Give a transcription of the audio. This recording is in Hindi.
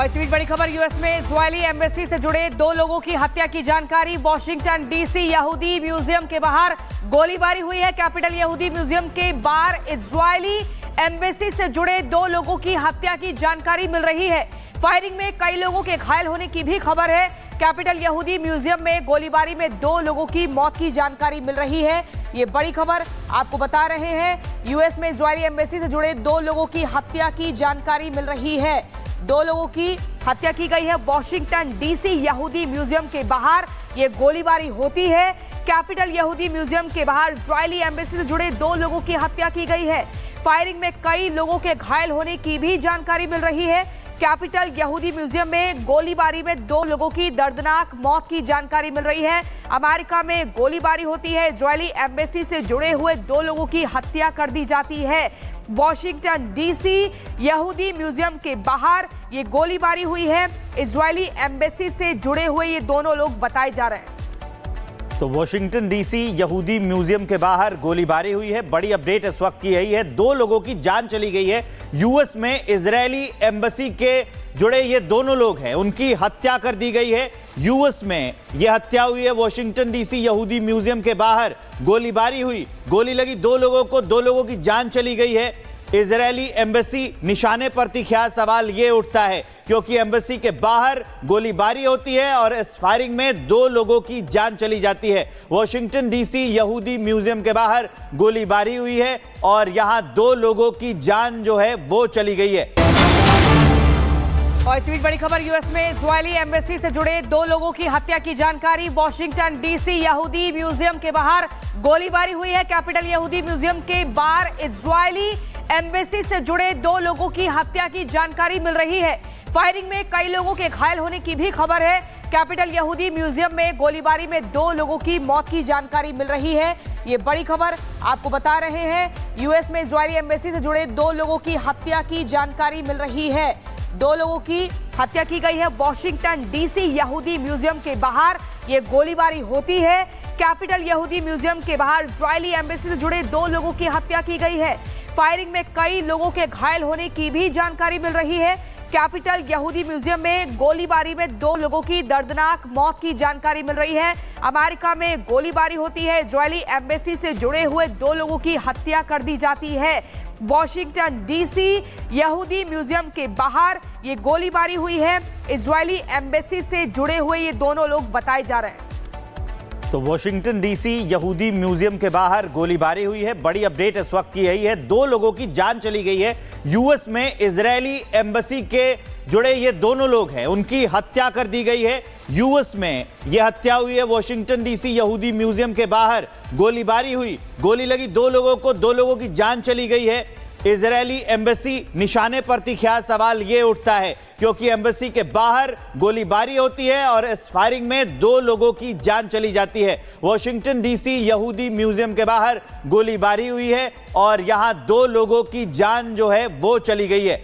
और इसी बीच बड़ी खबर, यूएस में इजरायली एम्बेसी से जुड़े 2 लोगों की हत्या की जानकारी। वॉशिंगटन डीसी यहूदी म्यूजियम के बाहर गोलीबारी हुई है। कैपिटल यहूदी म्यूजियम के बाहर इजरायली एम्बेसी से जुड़े 2 लोगों की हत्या की जानकारी मिल रही है। फायरिंग में कई लोगों के घायल होने की भी खबर है। कैपिटल यहूदी म्यूजियम में गोलीबारी में 2 लोगों की मौत की जानकारी मिल रही है। ये बड़ी खबर आपको बता रहे हैं। यूएस में इजरायली एम्बेसी से जुड़े 2 लोगों की हत्या की जानकारी मिल रही है। 2 लोगों की हत्या की गई है। वॉशिंगटन डीसी यहूदी म्यूजियम के बाहर ये गोलीबारी होती है। कैपिटल यहूदी म्यूजियम के बाहर इजरायली एम्बेसी से जुड़े 2 लोगों की हत्या की गई है। फायरिंग में कई लोगों के घायल होने की भी जानकारी मिल रही है। कैपिटल यहूदी म्यूजियम में गोलीबारी में 2 लोगों की दर्दनाक मौत की जानकारी मिल रही है। अमेरिका में गोलीबारी होती है, इजरायली एम्बेसी से जुड़े हुए 2 लोगों की हत्या कर दी जाती है। वॉशिंगटन डीसी यहूदी म्यूजियम के बाहर ये गोलीबारी हुई है। इजरायली एम्बेसी से जुड़े हुए ये दोनों लोग बताए जा रहे हैं। तो वॉशिंगटन डीसी यहूदी म्यूजियम के बाहर गोलीबारी हुई है। बड़ी अपडेट इस वक्त की यही है, 2 लोगों की जान चली गई है। यूएस में इजरायली एम्बेसी के जुड़े ये दोनों लोग हैं, उनकी हत्या कर दी गई है। यूएस में यह हत्या हुई है। वॉशिंगटन डीसी यहूदी म्यूजियम के बाहर गोलीबारी हुई, गोली लगी 2 लोगों को, 2 लोगों की जान चली गई है। इजरायली एम्बेसी निशाने पर तीखा सवाल यह उठता है क्योंकि एम्बेसी के बाहर गोलीबारी होती है और इस फायरिंग में 2 लोगों की जान चली जाती है। वॉशिंगटन डीसी यहूदी म्यूजियम के बाहर गोलीबारी हुई है और यहां 2 लोगों की जान जो है वो चली गई है। और इसी बीच बड़ी खबर, यूएस में इजरायली एम्बेसी से जुड़े 2 लोगों की हत्या की जानकारी। वॉशिंगटन डीसी यहूदी म्यूजियम के बाहर गोलीबारी हुई है। कैपिटल यहूदी म्यूजियम के बाहर इजरायली एम्बेसी से जुड़े 2 लोगों की हत्या की जानकारी मिल रही है। फायरिंग में कई लोगों के घायल होने की भी खबर है। कैपिटल यहूदी म्यूजियम में गोलीबारी में 2 लोगों की मौत की जानकारी मिल रही है। ये बड़ी खबर आपको बता रहे हैं। यूएस में इजरायली एम्बेसी से जुड़े 2 लोगों की हत्या की जानकारी मिल रही है। 2 लोगों की हत्या की गई है। वॉशिंगटन डीसी यहूदी म्यूजियम के बाहर ये गोलीबारी होती है। कैपिटल यहूदी म्यूजियम के बाहर इजरायली एम्बेसी से जुड़े 2 लोगों की हत्या की गई है। फायरिंग में कई लोगों के घायल होने की भी जानकारी मिल रही है। कैपिटल यहूदी म्यूजियम में गोलीबारी में 2 लोगों की दर्दनाक मौत की जानकारी मिल रही है। अमेरिका में गोलीबारी होती है, इजरायली एम्बेसी से जुड़े हुए 2 लोगों की हत्या कर दी जाती है। वॉशिंगटन डीसी यहूदी म्यूजियम के बाहर ये गोलीबारी हुई है। इजरायली एम्बेसी से जुड़े हुए ये दोनों लोग बताए जा रहे हैं। तो वॉशिंगटन डीसी यहूदी म्यूजियम के बाहर गोलीबारी हुई है। बड़ी अपडेट इस वक्त की यही है, 2 लोगों की जान चली गई है। यूएस में इजरायली एम्बेसी के जुड़े ये दोनों लोग हैं, उनकी हत्या कर दी गई है। यूएस में यह हत्या हुई है। वॉशिंगटन डीसी यहूदी म्यूजियम के बाहर गोलीबारी हुई, गोली लगी 2 लोगों को, 2 लोगों की जान चली गई है। इजरायली एम्बेसी निशाने पर तीखा सवाल यह उठता है क्योंकि एम्बेसी के बाहर गोलीबारी होती है और इस फायरिंग में 2 लोगों की जान चली जाती है। वॉशिंगटन डीसी यहूदी म्यूजियम के बाहर गोलीबारी हुई है और यहां 2 लोगों की जान जो है वो चली गई है।